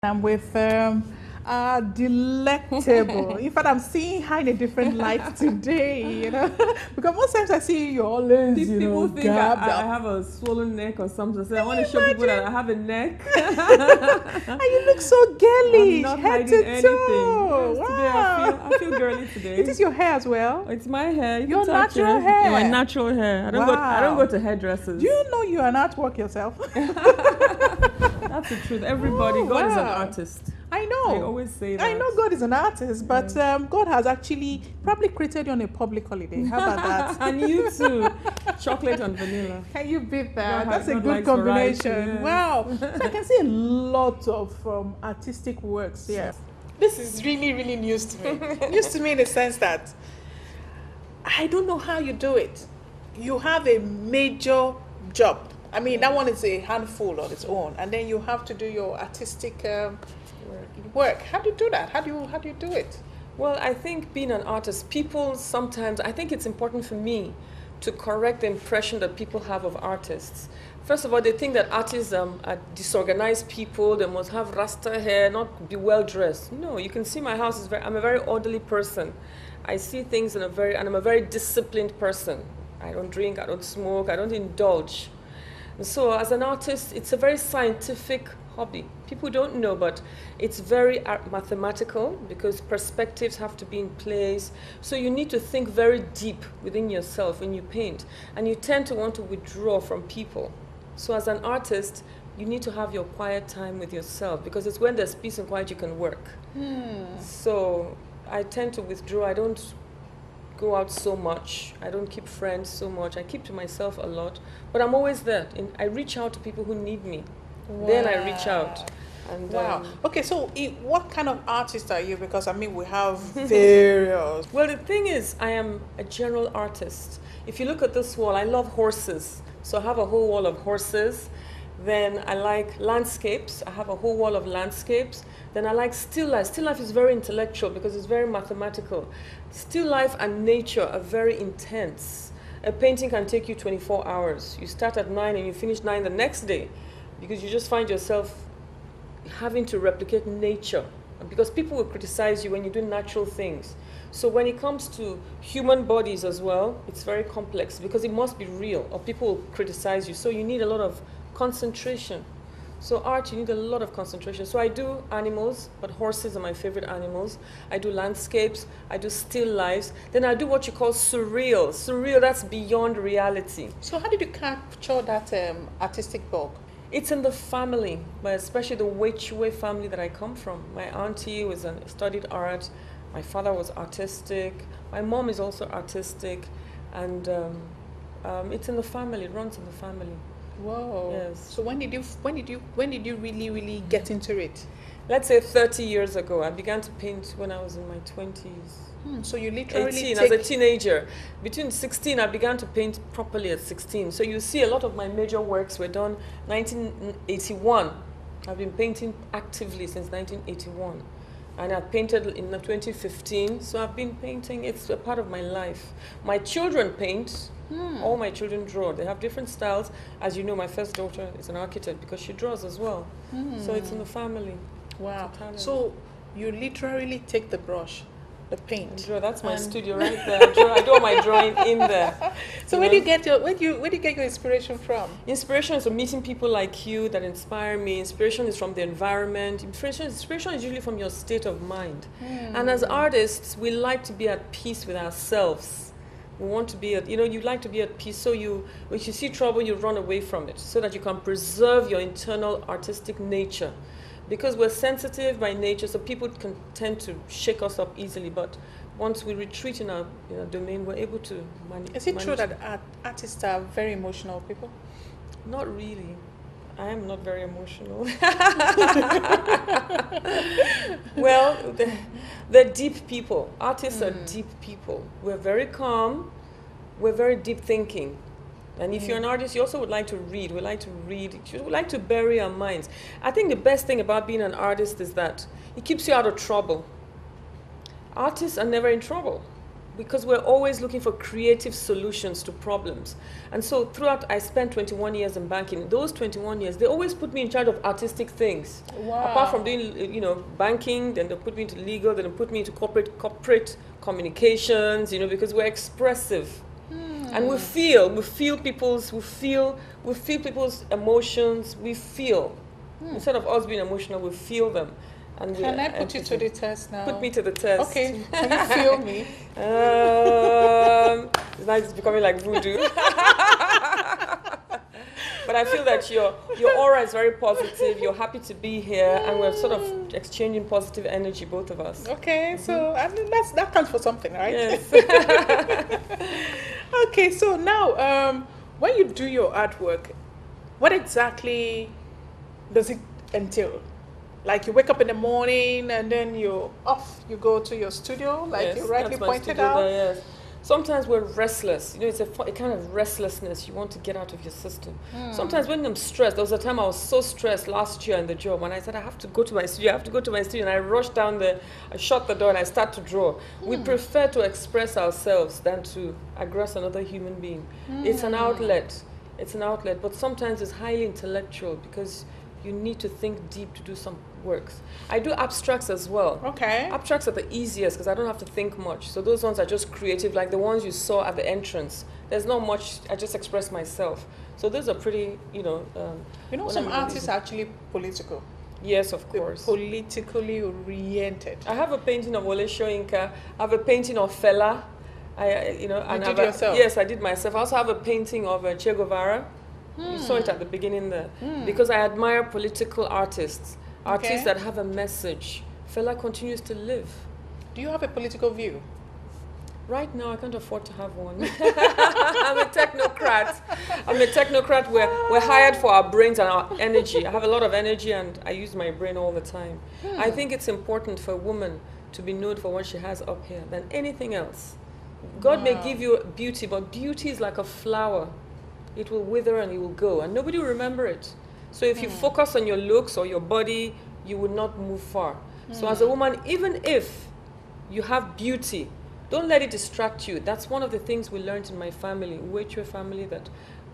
I'm with delectable. In fact, I'm seeing her in a different light today, because most times I see you always, People think gabbed I up. have a swollen neck or something. So I want to you show people that imagine? I have a neck. And you look so I'm girlish, not head hiding to anything. toe. Yes, today Wow. I feel girly today. It is your hair as well. It's my hair. You Your can touch natural it. hair. Yeah, my natural hair. I don't go to hairdressers. Do you know you are an artwork yourself? That's the truth. Everybody, God is an artist. I know. I always say that. I know God is an artist, but God has actually probably created you on a public holiday. How about that? And you too. Chocolate and vanilla. Can you beat that? God That's a God good likes combination. variety, yes. Wow. So I can see a lot of artistic works here. This is really, really news to me. News to me in the sense that I don't know how you do it. You have a major job. I mean, that one is a handful on its own, and then you have to do your artistic work. How do you do that? How do you do it? Well, I think being an artist, people sometimes, I think it's important for me to correct the impression that people have of artists. First of all, they think that artists are disorganized people. They must have rasta hair, not be well dressed. No, you can see my house is I'm a very orderly person. I see things and I'm a very disciplined person. I don't drink, I don't smoke, I don't indulge. And so as an artist, it's a very scientific hobby. People don't know, but it's very mathematical because perspectives have to be in place. So you need to think very deep within yourself when you paint. And you tend to want to withdraw from people. So as an artist, you need to have your quiet time with yourself because it's when there's peace and quiet you can work. So I tend to withdraw. I don't go out so much. I don't keep friends so much. I keep to myself a lot. But I'm always there. I reach out to people who need me. Wow. Then I reach out. And, wow. Okay, so what kind of artist are you? Because I mean, we have various. Well, the thing is, I am a general artist. If you look at this wall, I love horses. So I have a whole wall of horses. Then I like landscapes. I have a whole wall of landscapes. Then I like still life. Still life is very intellectual because it's very mathematical. Still life and nature are very intense. A painting can take you 24 hours. You start at 9 and you finish 9 the next day because you just find yourself having to replicate nature. Because people will criticize you when you do natural things. So when it comes to human bodies as well, it's very complex because it must be real or people will criticize you. So you need a lot of concentration. So art, you need a lot of concentration. So I do animals, but horses are my favorite animals. I do landscapes, I do still lives. Then I do what you call surreal. Surreal, that's beyond reality. So how did you capture that artistic bug? It's in the family, but especially the Wechwe family that I come from. My auntie studied art. My father was artistic. My mom is also artistic. And it's in the family, it runs in the family. Whoa. Yes. So when did you really get into it? Let's say 30 years ago. I began to paint when I was in my 20s. So you literally 18 as a teenager. Between 16, I began to paint properly at 16. So you see a lot of my major works were done 1981. I've been painting actively since 1981. And I painted in 2015. So I've been painting. It's a part of my life. My children paint. All my children draw. They have different styles. As you know, my first daughter is an architect because she draws as well. So it's in the family. Wow. So you literally take the brush, the paint. I draw. That's my studio right there. I do all my drawing in there. So where do you get your inspiration from? Inspiration is from meeting people like you that inspire me. Inspiration is from the environment. Inspiration is usually from your state of mind. And as artists, we like to be at peace with ourselves. We want to be you like to be at peace. So when you see trouble, you run away from it so that you can preserve your internal artistic nature. Because we're sensitive by nature, so people can tend to shake us up easily. But once we retreat in our domain, we're able to manage. Is it true that artists are very emotional people? Not really. I am not very emotional. Well, they're deep people. Artists are deep people. We're very calm. We're very deep thinking. And if you're an artist, you also would like to read. We like to read. We like to bury our minds. I think the best thing about being an artist is that it keeps you out of trouble. Artists are never in trouble. because we're always looking for creative solutions to problems. And so throughout, I spent 21 years in banking. Those 21 years, they always put me in charge of artistic things. Wow. Apart from doing, banking, then they put me into legal, then they put me into corporate communications, because we're expressive. And we feel people's emotions. We feel. Instead of us being emotional, we feel them. And can I put you to the test now? Put me to the test. Okay. Can you feel me? Now it's becoming like voodoo. But I feel that your aura is very positive. You're happy to be here, and we're sort of exchanging positive energy, both of us. Okay, so I mean that counts for something, right? Yes. Okay, so now when you do your artwork, what exactly does it entail? Like you wake up in the morning and then you go to your studio, like Yes, you rightly that's my pointed studio out. there, yes. Sometimes we're restless. It's a kind of restlessness you want to get out of your system. Sometimes when I'm stressed, there was a time I was so stressed last year in the job when I said I have to go to my studio, and I rushed down there, I shut the door and I start to draw. We prefer to express ourselves than to aggress another human being. It's an outlet. But sometimes it's highly intellectual because you need to think deep to do some works. I do abstracts as well. Okay. Abstracts are the easiest because I don't have to think much. So those ones are just creative, like the ones you saw at the entrance. There's not much, I just express myself. So those are pretty, some artists are actually political. Yes, of course. They're politically oriented. I have a painting of Wole Soyinka. I have a painting of Fela. You did yourself? Yes, I did myself. I also have a painting of Che Guevara. You saw it at the beginning there. Because I admire political artists that have a message. Fela continues to live. Do you have a political view? Right now, I can't afford to have one. I'm a technocrat. We're hired for our brains and our energy. I have a lot of energy and I use my brain all the time. I think it's important for a woman to be known for what she has up here than anything else. God may give you beauty, but beauty is like a flower. It will wither and it will go, and nobody will remember it. So if you focus on your looks or your body, you will not move far. So as a woman, even if you have beauty, don't let it distract you. That's one of the things we learned in my family, Uwechwe family, that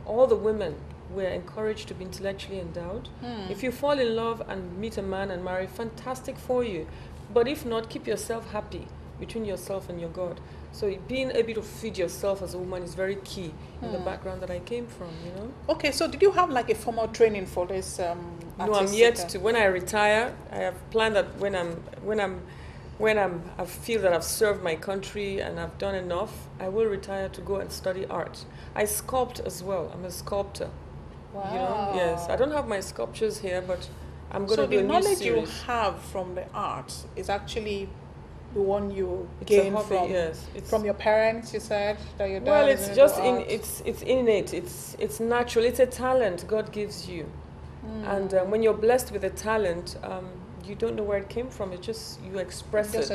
all the women were encouraged to be intellectually endowed. If you fall in love and meet a man and marry, fantastic for you. But if not, keep yourself happy between yourself and your God. So being able to feed yourself as a woman is very key in the background that I came from, Okay, so did you have like a formal training for this No, I'm yet to. When I retire, I have planned that when I feel that I've served my country and I've done enough, I will retire to go and study art. I sculpt as well. I'm a sculptor. Wow. Yes. I don't have my sculptures here, but I'm going to do a new series. So the knowledge you have from the art is actually the one you It's gained a hobby, from your parents, you said that your dad. Well, it's just it's innate. It's natural. It's a talent God gives you, and when you're blessed with a talent, you don't know where it came from. It just you express it.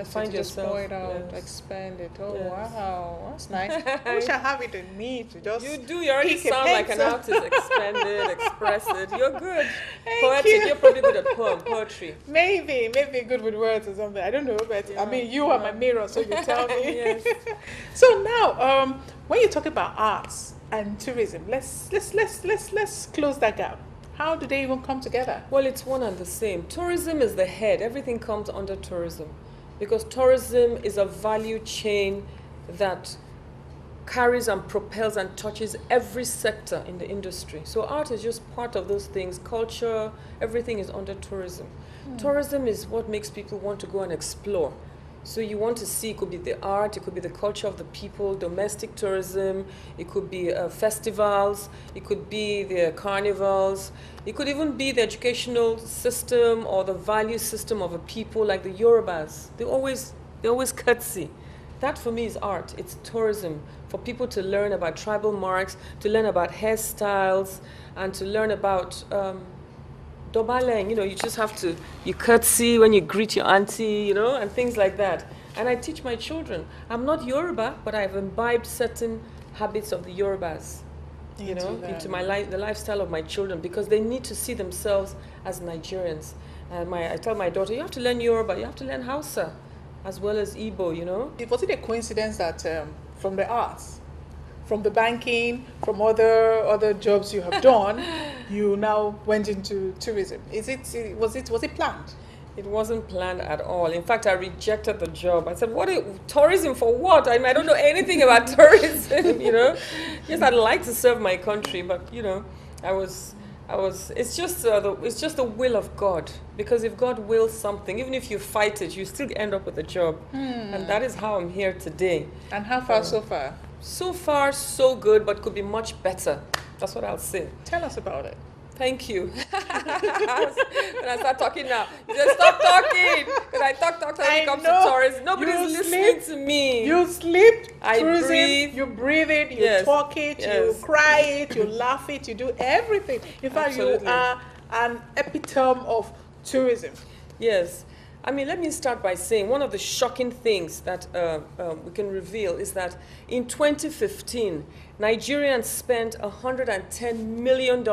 Find yourself. Just pour it out, expand it. Oh wow, that's nice. I wish I have it in me to just. You do. You already sound like an artist. Expand it, express it. You're good. Thank you. You're probably good at poetry. Maybe good with words or something. I don't know, but I mean, you are my mirror, so you tell me. Yes. So now, when you talk about arts and tourism, let's close that gap. How do they even come together? Well, it's one and the same. Tourism is the head. Everything comes under tourism because tourism is a value chain that carries and propels and touches every sector in the industry. So art is just part of those things. Culture, everything is under tourism. Tourism is what makes people want to go and explore. So you want to see, it could be the art, it could be the culture of the people, domestic tourism, it could be festivals, it could be the carnivals, it could even be the educational system or the value system of a people like the Yorubas. They always curtsy. That for me is art. It's tourism for people to learn about tribal marks, to learn about hairstyles, and to learn about Dobaleng, you just have to, you curtsy when you greet your auntie, and things like that. And I teach my children. I'm not Yoruba, but I've imbibed certain habits of the Yorubas, into the lifestyle of my children, because they need to see themselves as Nigerians. I tell my daughter, you have to learn Yoruba, you have to learn Hausa. as well as Igbo, you know. Was it a coincidence that from the arts, from the banking, from other jobs you have done, you now went into tourism? Was it planned? It wasn't planned at all. In fact, I rejected the job. I said, tourism for what? I mean, I don't know anything about tourism, you know. Yes, I'd like to serve my country, but, you know, it's just the will of God. Because if God wills something, even if you fight it, you still end up with a job. And that is how I'm here today. And how far so far? So far, so good, but could be much better. That's what I'll say. Tell us about it. Thank you. When I start talking now, you just stop talking. Because I talk when it comes to tourists. Nobody's listening to me. You sleep, I tourism, breathe. you breathe it, you talk it, you cry it, you laugh it, you do everything. In fact, Absolutely. you are an epitome of tourism. Yes. I mean, let me start by saying one of the shocking things that we can reveal is that in 2015, Nigerians spent $110 million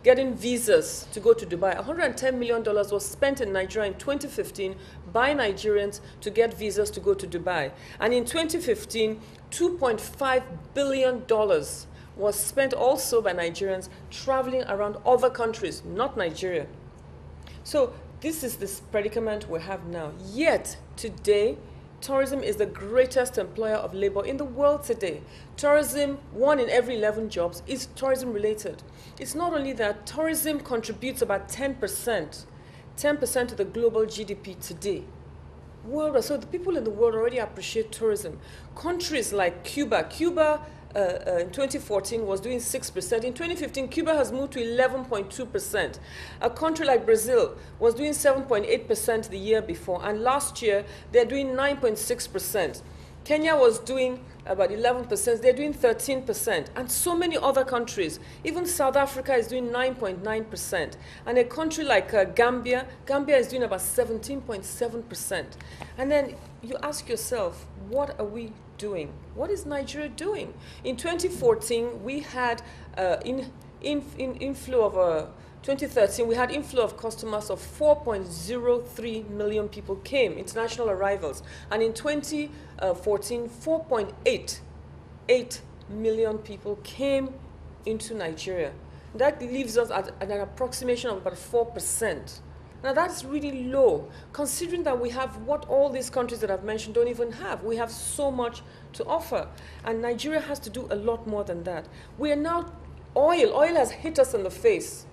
getting visas to go to Dubai. $110 million was spent in Nigeria in 2015 by Nigerians to get visas to go to Dubai. And in 2015, $2.5 billion was spent also by Nigerians traveling around other countries, not Nigeria. So this is this predicament we have now. Yet, today, tourism is the greatest employer of labor in the world today. Tourism, 1 in every 11 jobs, is tourism related. It's not only that, tourism contributes about 10% to the global GDP today. Worldwide. So the people in the world already appreciate tourism. Countries like Cuba in 2014 was doing 6%. In 2015, Cuba has moved to 11.2%. A country like Brazil was doing 7.8% the year before, and last year they're doing 9.6%. Kenya was doing about 11%, they're doing 13%, and so many other countries. Even South Africa is doing 9.9%, and a country like Gambia is doing about 17.7%. And then you ask yourself, what are we doing? What is Nigeria doing? In 2014, we had inflow of 2013, we had inflow of customers of 4.03 million people came, international arrivals. And in 2014, 4.88 million people came into Nigeria. That leaves us at an approximation of about 4%. Now that's really low, considering that we have what all these countries that I've mentioned don't even have. We have so much to offer. And Nigeria has to do a lot more than that. We are now, oil has hit us in the face.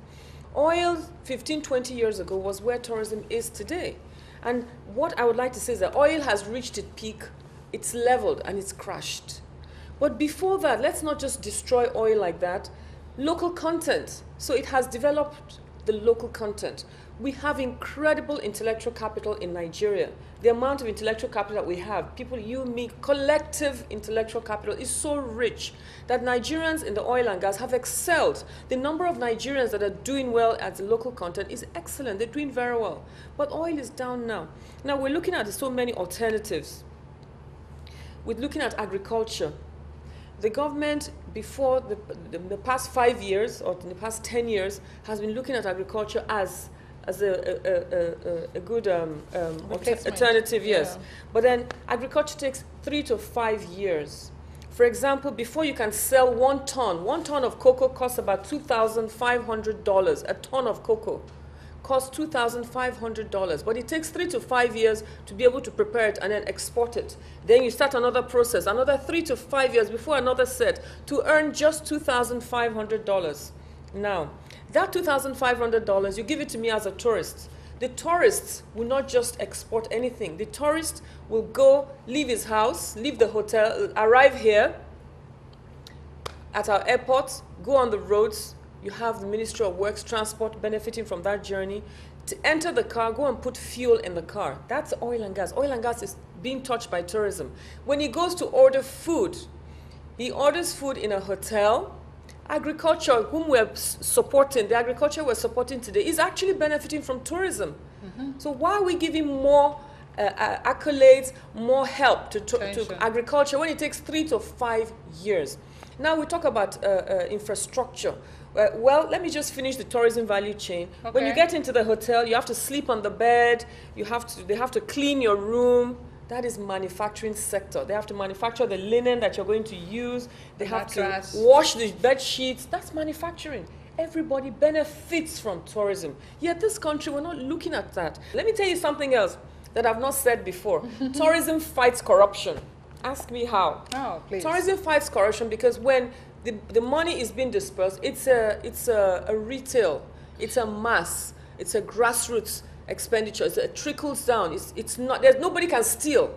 Oil 15, 20 years ago was where tourism is today. And what I would like to say is that oil has reached its peak, it's leveled, and it's crashed. But before that, let's not just destroy oil like that. Local content. So it has developed the local content. We have incredible intellectual capital in Nigeria. The amount of intellectual capital that we have, people, you, me, collective intellectual capital is so rich that Nigerians in the oil and gas have excelled. The number of Nigerians that are doing well as the local content is excellent. They're doing very well. But oil is down now. Now we're looking at so many alternatives. We're looking at agriculture. The government, before the past 5 years or in the past 10 years, has been looking at agriculture as a good alternative, yes. Yeah. But then agriculture takes 3 to 5 years. For example, before you can sell 1 ton of cocoa costs about $2,500. A ton of cocoa costs $2,500. But it takes 3 to 5 years to be able to prepare it and then export it. Then you start another process, another 3 to 5 years before another set to earn just $2,500. Now, that $2,500, you give it to me as a tourist. The tourists will not just export anything. The tourist will go, leave his house, leave the hotel, arrive here at our airport, go on the roads. You have the Ministry of Works, Transport benefiting from that journey. To enter the car, go and put fuel in the car. That's oil and gas. Oil and gas is being touched by tourism. When he goes to order food, he orders food in a hotel. Agriculture, whom we're supporting, the agriculture we're supporting today, is actually benefiting from tourism. Mm-hmm. So why are we giving more accolades, more help to agriculture when it takes 3 to 5 years? Now we talk about infrastructure. Well, let me just finish the tourism value chain. Okay. When you get into the hotel, you have to sleep on the bed. They have to clean your room. That is manufacturing sector. They have to manufacture the linen that you're going to use. They have to wash the bed sheets. That's manufacturing. Everybody benefits from tourism. Yet this country, we're not looking at that. Let me tell you something else that I've not said before. Tourism fights corruption. Ask me how. Oh, please. Tourism fights corruption because when the money is being dispersed, it's a retail, it's a mass, it's a grassroots expenditure. It trickles down. It's not. Nobody can steal.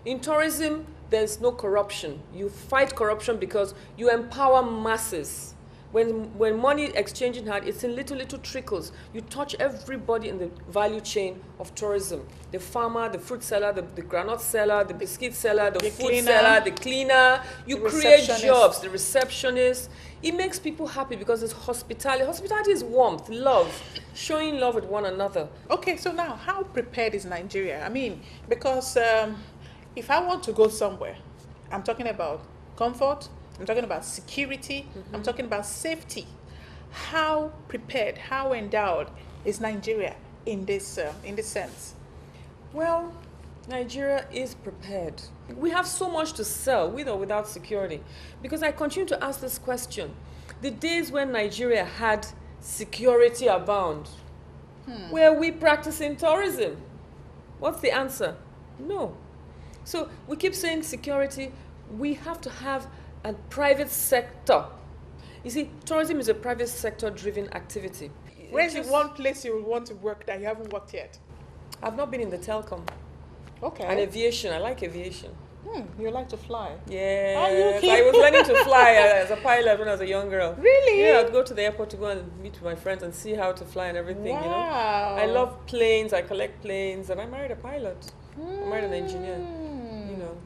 In tourism, there's no corruption. You fight corruption because you empower masses. When money exchanging hands, it's in little trickles. You touch everybody in the value chain of tourism. The farmer, the fruit seller, the groundnut seller, the biscuit seller, the food seller, the cleaner. You create jobs, the receptionist. It makes people happy because it's hospitality. Hospitality is warmth, love, showing love with one another. Okay, so now, how prepared is Nigeria? I mean, because if I want to go somewhere, I'm talking about comfort, I'm talking about security, I'm talking about safety. How prepared, how endowed is Nigeria in this sense? Well, Nigeria is prepared. We have so much to sell, with or without security. Because I continue to ask this question. The days when Nigeria had security abound, were we practicing tourism? What's the answer? No. So we keep saying security. We have to have a private sector. You see, tourism is a private sector driven activity. Where's the one place you want to work that you haven't worked yet? I've not been in the telecom. Okay. And aviation. I like aviation. You like to fly? Yeah. Are you I was learning to fly as a pilot when I was a young girl. Really? Yeah, I'd go to the airport to go and meet with my friends and see how to fly and everything, Wow. you know. I love planes, I collect planes, and I married a pilot. I married an engineer.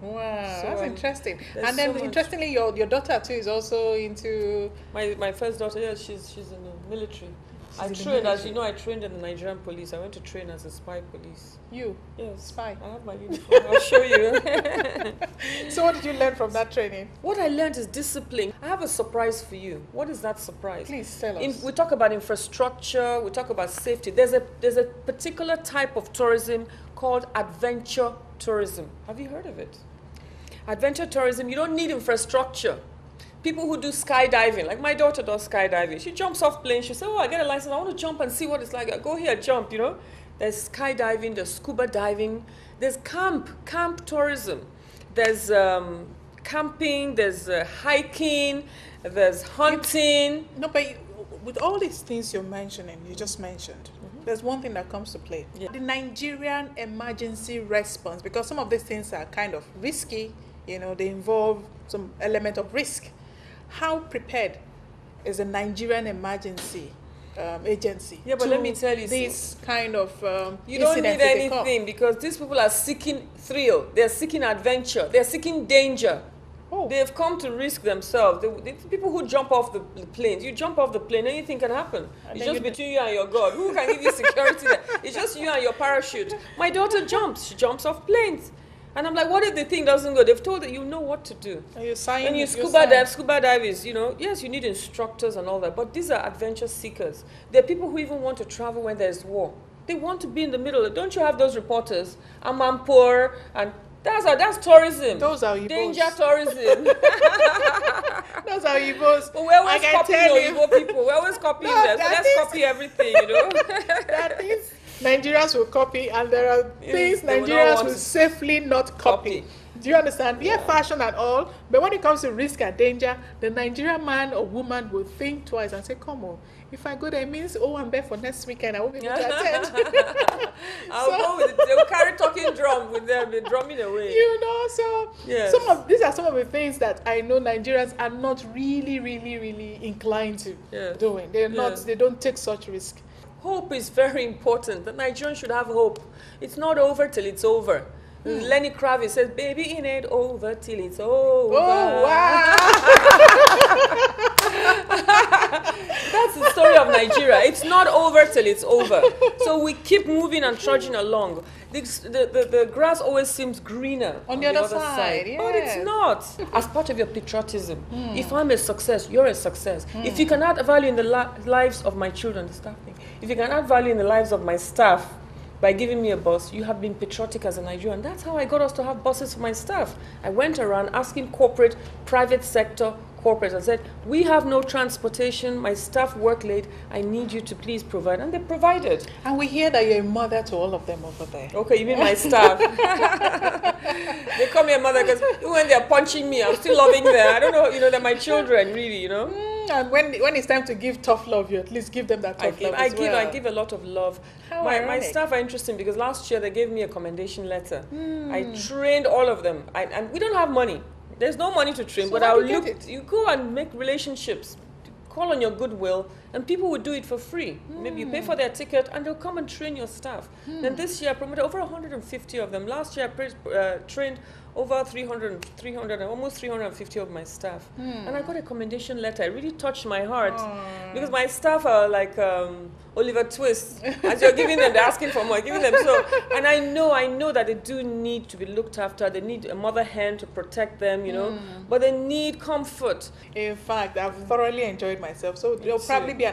Wow, So, that's interesting. And so then, much. interestingly, your daughter too is also into. My first daughter, yeah, she's in the military. I trained, as you know, I trained in the Nigerian police. I went to train as a spy police. You? Yes. Spy. I have my uniform. I'll show you. So what did you learn from that training? What I learned is discipline. I have a surprise for you. What is that surprise? Please tell us. We talk about infrastructure, we talk about safety. There's a particular type of tourism called adventure tourism. Have you heard of it? Adventure tourism, you don't need infrastructure. People who do skydiving, like my daughter does skydiving. She jumps off planes. She says, oh, I get a license. I want to jump and see what it's like. I go here, jump, you know. There's skydiving, there's scuba diving. There's camp tourism. There's camping, there's hiking, there's hunting. No, but with all these things you just mentioned, there's one thing that comes to play. Yeah. The Nigerian emergency response, because some of these things are kind of risky, you know, they involve some element of risk. How prepared is the Nigerian emergency agency? Yeah, but let me tell you, this kind of you don't need anything because these people are seeking thrill. They're seeking adventure. They're seeking danger. Oh. They've come to risk themselves. The people who jump off the planes, you jump off the plane, anything can happen. It's just between you and your God. Who can give you security there? It's just you and your parachute. My daughter jumps. She jumps off planes. And I'm like, what if the thing doesn't go? They've told that you know what to do. Are you signing? When you scuba dive is, you know, yes, you need instructors and all that, but these are adventure seekers. There are people who even want to travel when there's war. They want to be in the middle. Don't you have those reporters? I'm poor, and that's tourism. Those are Igbos. Danger tourism. Those are Igbos. But we're always copying Igbo people. We're always copying them. So let's copy everything, you know. There are things Nigerians will copy, and there are things Nigerians will safely not copy. Do you understand? Yeah, fashion and all, but when it comes to risk and danger, the Nigerian man or woman will think twice and say, come on, if I go there, it means, oh, I'm there for next weekend, I won't be able to attend. I'll go with it. They'll carry talking drum with them, they're drumming away. You know, so yes. These are some of the things that I know Nigerians are not really inclined to doing. They don't take such risk. Hope is very important. The Nigerians should have hope. It's not over till it's over. Lenny Kravitz says, baby, it ain't over till it's over. Oh, wow. That's the story of Nigeria. It's not over till it's over. So we keep moving and trudging along. The grass always seems greener on the other side. Yes. But it's not. As part of your patriotism, if I'm a success, you're a success. If you can add value in the lives of my children, the staff thing, if you can add value in the lives of my staff, by giving me a bus. You have been patriotic as a Nigerian. That's how I got us to have buses for my staff. I went around asking corporate, private sector, corporate. I said, we have no transportation. My staff work late. I need you to please provide. And they provided. And we hear that you're a mother to all of them over there. Okay, you mean my staff? They call me a mother because when they're punching me, I'm still loving them. I don't know, they're my children, really, And when it's time to give tough love, you at least give them that tough love as well. I give a lot of love. My staff are interesting because last year they gave me a commendation letter. I trained all of them. And we don't have money. There's no money to train, So but how I'll do you look. get it? You go and make relationships, call on your goodwill, and people will do it for free. Maybe you pay for their ticket, and they'll come and train your staff. Then this year I promoted over 150 of them. Last year I trained over 300, almost 350 of my staff. And I got a commendation letter. It really touched my heart because my staff are like Oliver Twist. As you're giving them, they're asking for more, giving them so. And I know that they do need to be looked after. They need a mother hen to protect them, but they need comfort. In fact, I've thoroughly enjoyed myself. So there'll probably be,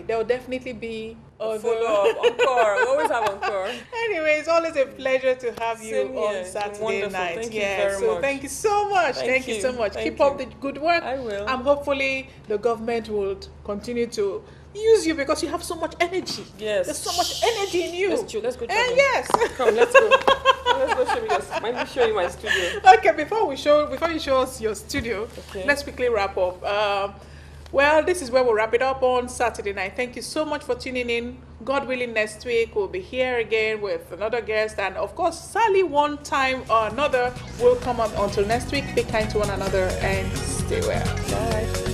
there'll definitely be Follow-up, encore. We always have encore. Anyway, it's always a pleasure to have you Same on here. Saturday Wonderful. night. Thank you very much. Thank you so much. Thank you so much. Keep up the good work. I will. And hopefully the government will continue to use you because you have so much energy. Yes. There's so much energy in you. Let's go. Yes. Come, let's go. Let's go show me let me show you my studio. Okay, before you show us your studio, let's quickly wrap up. Well, this is where we'll wrap it up on Saturday night. Thank you so much for tuning in. God willing, next week we'll be here again with another guest. And of course, Sally, one time or another will come up. Until next week, be kind to one another and stay well. Bye.